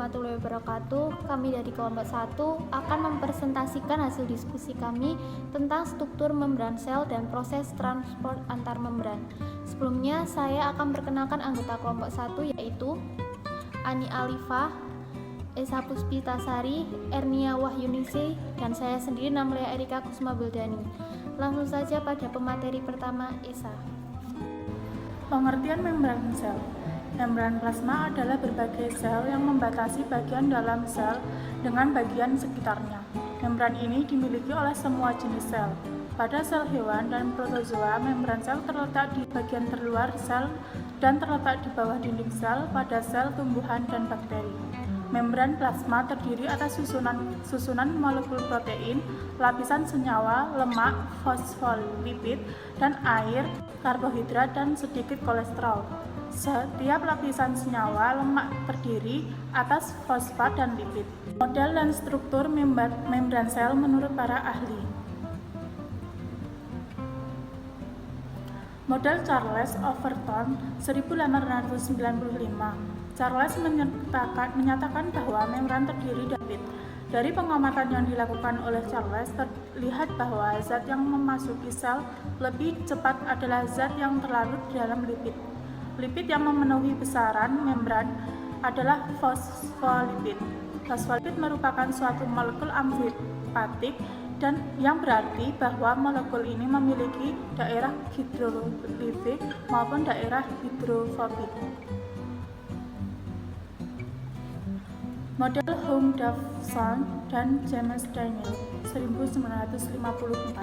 warahmatullahi wabarakatuh. Kami dari kelompok 1 akan mempresentasikan hasil diskusi kami tentang struktur membran sel dan proses transport antar membran. Sebelumnya, saya akan perkenalkan anggota kelompok 1 yaitu Ani Alifah, Esa Puspitasari, Ernia Wahyunise, dan saya sendiri namanya Erika Kusma Beldani. Langsung saja pada pemateri pertama, Esa. Pengertian membran sel. Membran plasma adalah berbagai sel yang membatasi bagian dalam sel dengan bagian sekitarnya. Membran ini dimiliki oleh semua jenis sel. Pada sel hewan dan protozoa, membran sel terletak di bagian terluar sel dan terletak di bawah dinding sel pada sel tumbuhan dan bakteri. Membran plasma terdiri atas susunan molekul protein, lapisan senyawa, lemak, fosfolipid, dan air, karbohidrat, dan sedikit kolesterol. Setiap lapisan senyawa lemak terdiri atas fosfat dan lipid. Model dan struktur membran sel menurut para ahli. Model Charles Overton 1895. Charles menyatakan bahwa membran terdiri dari lipid. Dari pengamatan yang dilakukan oleh Charles, terlihat bahwa zat yang memasuki sel lebih cepat adalah zat yang terlarut di dalam lipid. Lipid yang memenuhi besaran membran adalah fosfolipid. Fosfolipid merupakan suatu molekul amfipatik dan yang berarti bahwa molekul ini memiliki daerah hidrolifik maupun daerah hidrofobik. Model Hume-Davidson dan James Daniel 1954.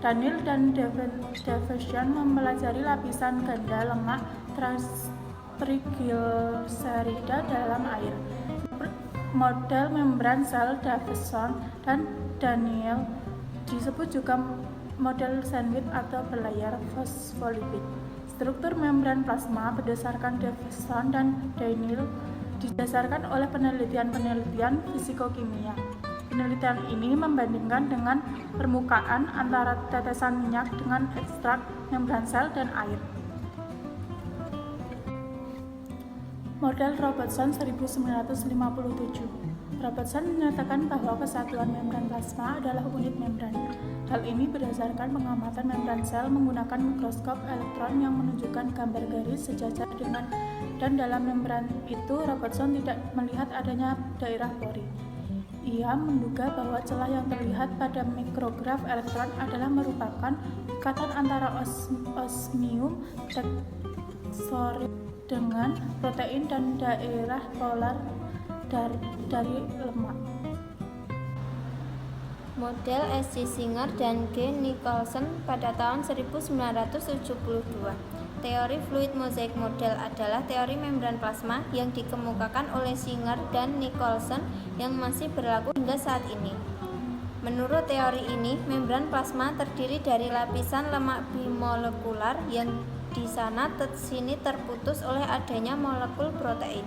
Daniel dan Davidson mempelajari lapisan ganda lemak trigliserida dalam air. Model membran sel Davidson dan Daniel disebut juga model sandwich atau berlayar fosfolipid. Struktur membran plasma berdasarkan Davidson dan Daniel didasarkan oleh penelitian fisikokimia. Penelitian ini membandingkan dengan permukaan antara tetesan minyak dengan ekstrak membran sel dan air. Model Robertson 1957. Robertson menyatakan bahwa kesatuan membran plasma adalah unit membran. Hal ini berdasarkan pengamatan membran sel menggunakan mikroskop elektron yang menunjukkan gambar garis sejajar dengan dan dalam membran itu Robertson tidak melihat adanya daerah pori. Ia menduga bahwa celah yang terlihat pada mikrograf elektron adalah merupakan ikatan antara osmium texorid dengan protein dan daerah polar dari lemak. Model S.J. Singer dan G. Nicholson pada tahun 1972. Teori fluid mozaik model adalah teori membran plasma yang dikemukakan oleh Singer dan Nicholson yang masih berlaku hingga saat ini. Menurut teori ini, membran plasma terdiri dari lapisan lemak bimolekular yang di sana sini terputus oleh adanya molekul protein.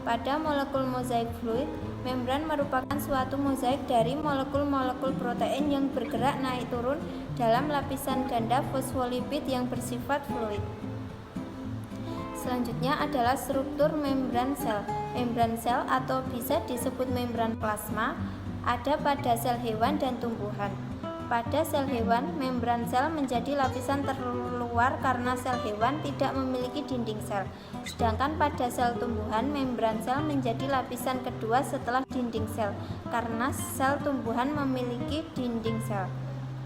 Pada molekul mozaik fluid, membran merupakan suatu mozaik dari molekul-molekul protein yang bergerak naik turun dalam lapisan ganda fosfolipid yang bersifat fluid. Selanjutnya adalah struktur membran sel. Membran sel atau bisa disebut membran plasma ada pada sel hewan dan tumbuhan. Pada sel hewan, membran sel menjadi lapisan terluar karena sel hewan tidak memiliki dinding sel. Sedangkan pada sel tumbuhan, membran sel menjadi lapisan kedua setelah dinding sel karena sel tumbuhan memiliki dinding sel.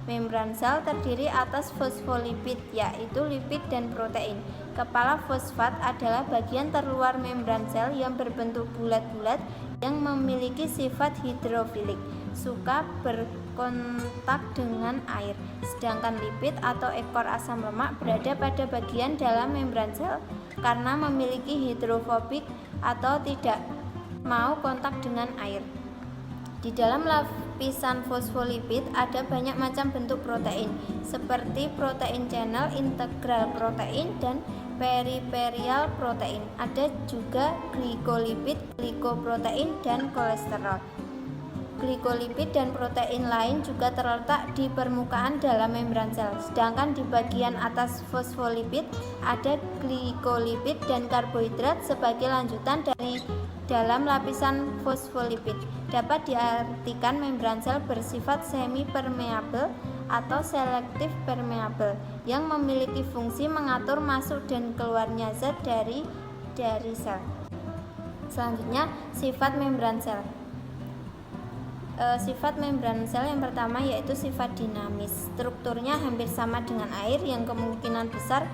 Membran sel terdiri atas fosfolipid, yaitu lipid dan protein. Kepala fosfat adalah bagian terluar membran sel yang berbentuk bulat-bulat yang memiliki sifat hidrofilik, suka berkontak dengan air. Sedangkan lipid atau ekor asam lemak berada pada bagian dalam membran sel karena memiliki hidrofobik atau tidak mau kontak dengan air. Di dalam lapisan fosfolipid ada banyak macam bentuk protein, seperti protein channel, integral protein, dan peripheral protein. Ada juga glikolipid, glikoprotein, dan kolesterol. Glikolipid dan protein lain juga terletak di permukaan dalam membran sel. Sedangkan di bagian atas fosfolipid ada glikolipid dan karbohidrat sebagai lanjutan dalam lapisan fosfolipid. Dapat diartikan membran sel bersifat semi-permeabel atau selektif permeabel yang memiliki fungsi mengatur masuk dan keluarnya zat dari sel. Selanjutnya, sifat membran sel. Sifat membran sel yang pertama yaitu sifat dinamis. Strukturnya hampir sama dengan air yang kemungkinan besar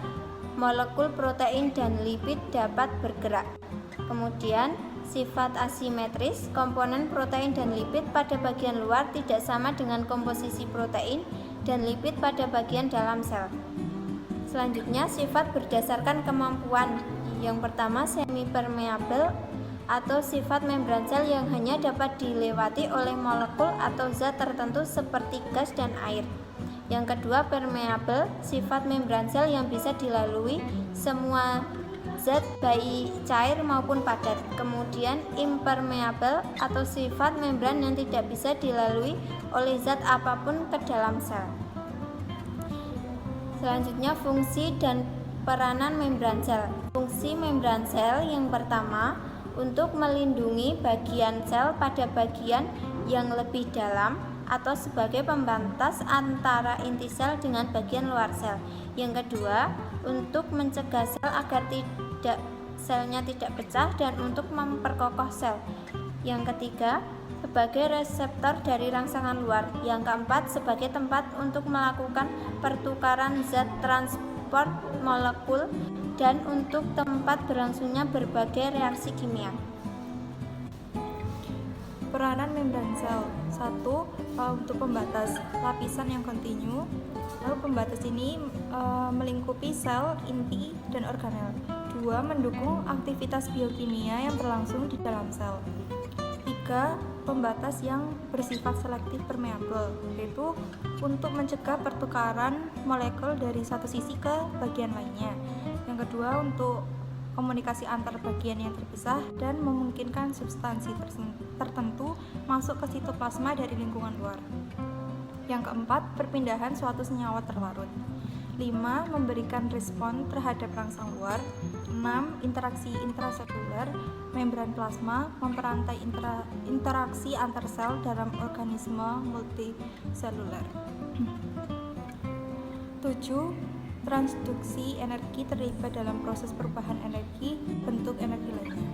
molekul protein dan lipid dapat bergerak. Kemudian, sifat asimetris, komponen protein dan lipid pada bagian luar tidak sama dengan komposisi protein dan lipid pada bagian dalam sel. Selanjutnya, sifat berdasarkan kemampuan. Yang pertama, semi-permeabel atau sifat membran sel yang hanya dapat dilewati oleh molekul atau zat tertentu seperti gas dan air. Yang kedua, permeabel, sifat membran sel yang bisa dilalui semua zat baik cair maupun padat. Kemudian impermeabel atau sifat membran yang tidak bisa dilalui oleh zat apapun ke dalam sel. Selanjutnya, fungsi dan peranan membran sel. Fungsi membran sel yang pertama untuk melindungi bagian sel pada bagian yang lebih dalam atau sebagai pembatas antara inti sel dengan bagian luar sel. Yang kedua, untuk mencegah sel agar selnya tidak pecah dan untuk memperkokoh sel. Yang ketiga, sebagai reseptor dari rangsangan luar. Yang keempat, sebagai tempat untuk melakukan pertukaran zat transport molekul dan untuk tempat berlangsungnya berbagai reaksi kimia. Peranan membran sel. 1. Untuk pembatas lapisan yang kontinu. Lalu pembatas ini melingkupi sel, inti, dan organel. 2. Mendukung aktivitas biokimia yang berlangsung di dalam sel. 3. Pembatas yang bersifat selektif permeabel, yaitu untuk mencegah pertukaran molekul dari satu sisi ke bagian lainnya. Yang kedua, untuk komunikasi antar bagian yang terpisah dan memungkinkan substansi tertentu masuk ke sitoplasma dari lingkungan luar. Yang keempat, perpindahan suatu senyawa terlarut. 5. Memberikan respon terhadap rangsang luar. 6. Interaksi intraseluler membran plasma, memperantai interaksi antar sel dalam organisme multiseluler. 7. Transduksi energi terlibat dalam proses perubahan energi bentuk energi lainnya.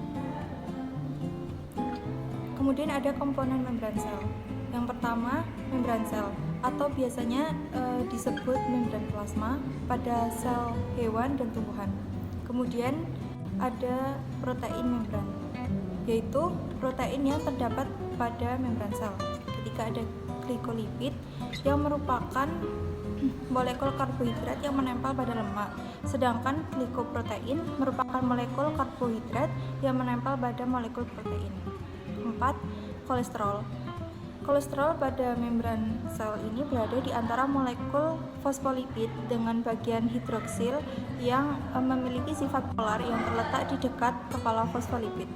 Kemudian ada komponen membran sel. Yang pertama, membran sel atau biasanya disebut membran plasma pada sel hewan dan tumbuhan. Kemudian ada protein membran, yaitu protein yang terdapat pada membran sel. Ketika ada glikolipid yang merupakan molekul karbohidrat yang menempel pada lemak, sedangkan glikoprotein merupakan molekul karbohidrat yang menempel pada molekul protein. 4. Kolesterol. Kolesterol pada membran sel ini berada di antara molekul fosfolipid dengan bagian hidroksil yang memiliki sifat polar yang terletak di dekat kepala fosfolipid.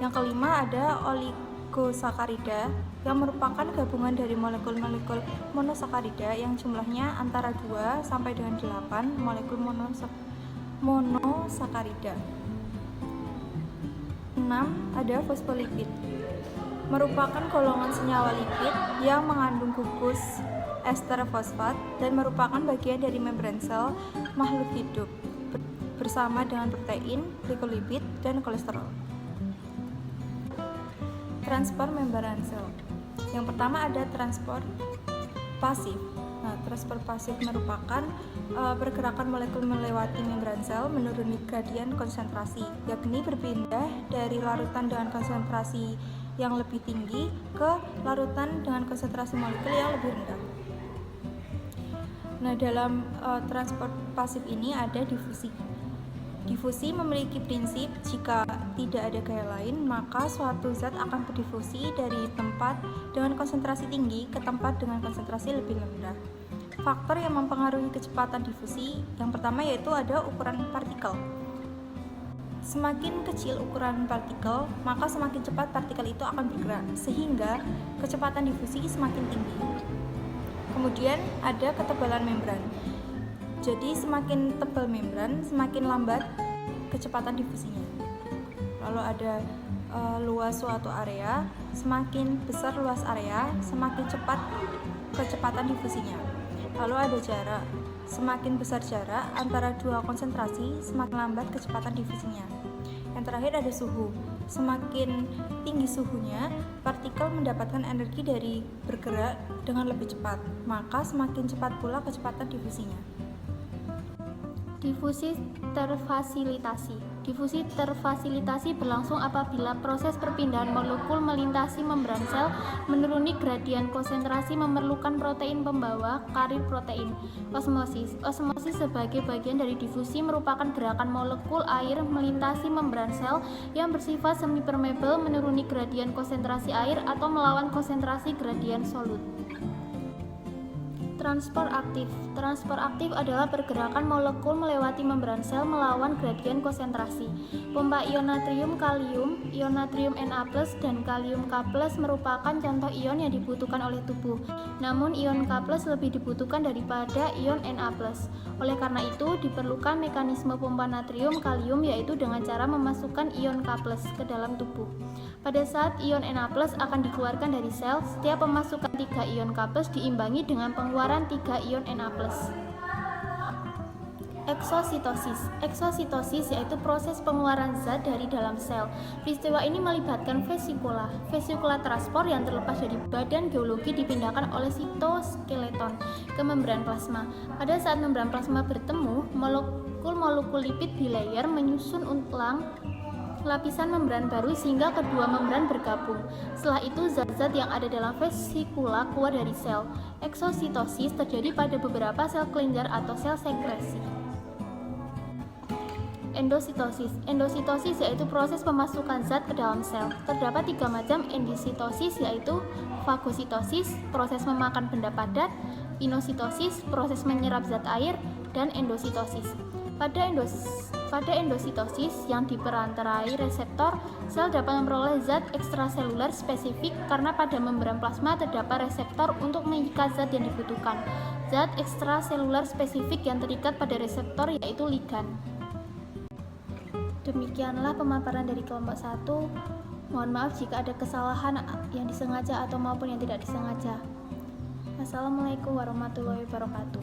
Yang kelima ada oligosakarida yang merupakan gabungan dari molekul-molekul monosakarida yang jumlahnya antara 2 sampai dengan 8 molekul monosakarida. 6. Ada fosfolipid, merupakan golongan senyawa lipid yang mengandung gugus ester fosfat dan merupakan bagian dari membran sel makhluk hidup bersama dengan protein, glikolipid, dan kolesterol. Transport membran sel. Yang pertama ada transport pasif. Transport pasif merupakan pergerakan molekul melewati membran sel menuruni gradien konsentrasi, yakni berpindah dari larutan dengan konsentrasi yang lebih tinggi ke larutan dengan konsentrasi molekul yang lebih rendah. Dalam transport pasif ini ada difusi. Difusi memiliki prinsip jika tidak ada gaya lain, maka suatu zat akan berdifusi dari tempat dengan konsentrasi tinggi ke tempat dengan konsentrasi lebih rendah. Faktor yang mempengaruhi kecepatan difusi yang pertama yaitu ada ukuran partikel. Semakin kecil ukuran partikel, maka semakin cepat partikel itu akan bergerak, sehingga kecepatan difusi semakin tinggi. Kemudian ada ketebalan membran. Jadi semakin tebal membran, semakin lambat kecepatan difusinya. Lalu ada luas suatu area, semakin besar luas area, semakin cepat kecepatan difusinya. Lalu ada jarak. Semakin besar jarak antara dua konsentrasi, semakin lambat kecepatan difusinya. Yang terakhir ada suhu. Semakin tinggi suhunya, partikel mendapatkan energi dari bergerak dengan lebih cepat, maka semakin cepat pula kecepatan difusinya. Difusi terfasilitasi. Difusi terfasilitasi berlangsung apabila proses perpindahan molekul melintasi membran sel menuruni gradien konsentrasi memerlukan protein pembawa karir protein. Osmosis. Osmosis sebagai bagian dari difusi merupakan gerakan molekul air melintasi membran sel yang bersifat semi permeable menuruni gradien konsentrasi air atau melawan konsentrasi gradien solut. Transport aktif. Transport aktif adalah pergerakan molekul melewati membran sel melawan gradien konsentrasi. Pompa ion natrium kalium, ion natrium Na+, dan kalium K+ merupakan contoh ion yang dibutuhkan oleh tubuh. Namun ion K+ lebih dibutuhkan daripada ion Na+. Oleh karena itu, diperlukan mekanisme pompa natrium kalium yaitu dengan cara memasukkan ion K+ ke dalam tubuh. Pada saat ion Na+ akan dikeluarkan dari sel, setiap pemasukan 3 ion K+ diimbangi dengan pengeluaran 3 ion Na+. Eksositosis. Eksositosis yaitu proses pengeluaran zat dari dalam sel. Peristiwa ini melibatkan vesikula. Vesikula transport yang terlepas dari badan geologi dipindahkan oleh sitoskeleton ke membran plasma. Pada saat membran plasma bertemu, molekul-molekul lipid bilayer menyusun ulang lapisan membran baru sehingga kedua membran bergabung. Setelah itu zat-zat yang ada dalam vesikula keluar dari sel. Eksositosis terjadi pada beberapa sel kelenjar atau sel sekresi. Endositosis. Endositosis yaitu proses pemasukan zat ke dalam sel. Terdapat 3 macam endositosis yaitu fagositosis, proses memakan benda padat, inositosis, proses menyerap zat air, dan endositosis. Pada endositosis yang diperantarai reseptor, sel dapat memperoleh zat ekstraseluler spesifik karena pada membran plasma terdapat reseptor untuk mengikat zat yang dibutuhkan. Zat ekstraseluler spesifik yang terikat pada reseptor yaitu ligan. Demikianlah pemaparan dari kelompok 1. Mohon maaf jika ada kesalahan yang disengaja atau maupun yang tidak disengaja. Assalamualaikum warahmatullahi wabarakatuh.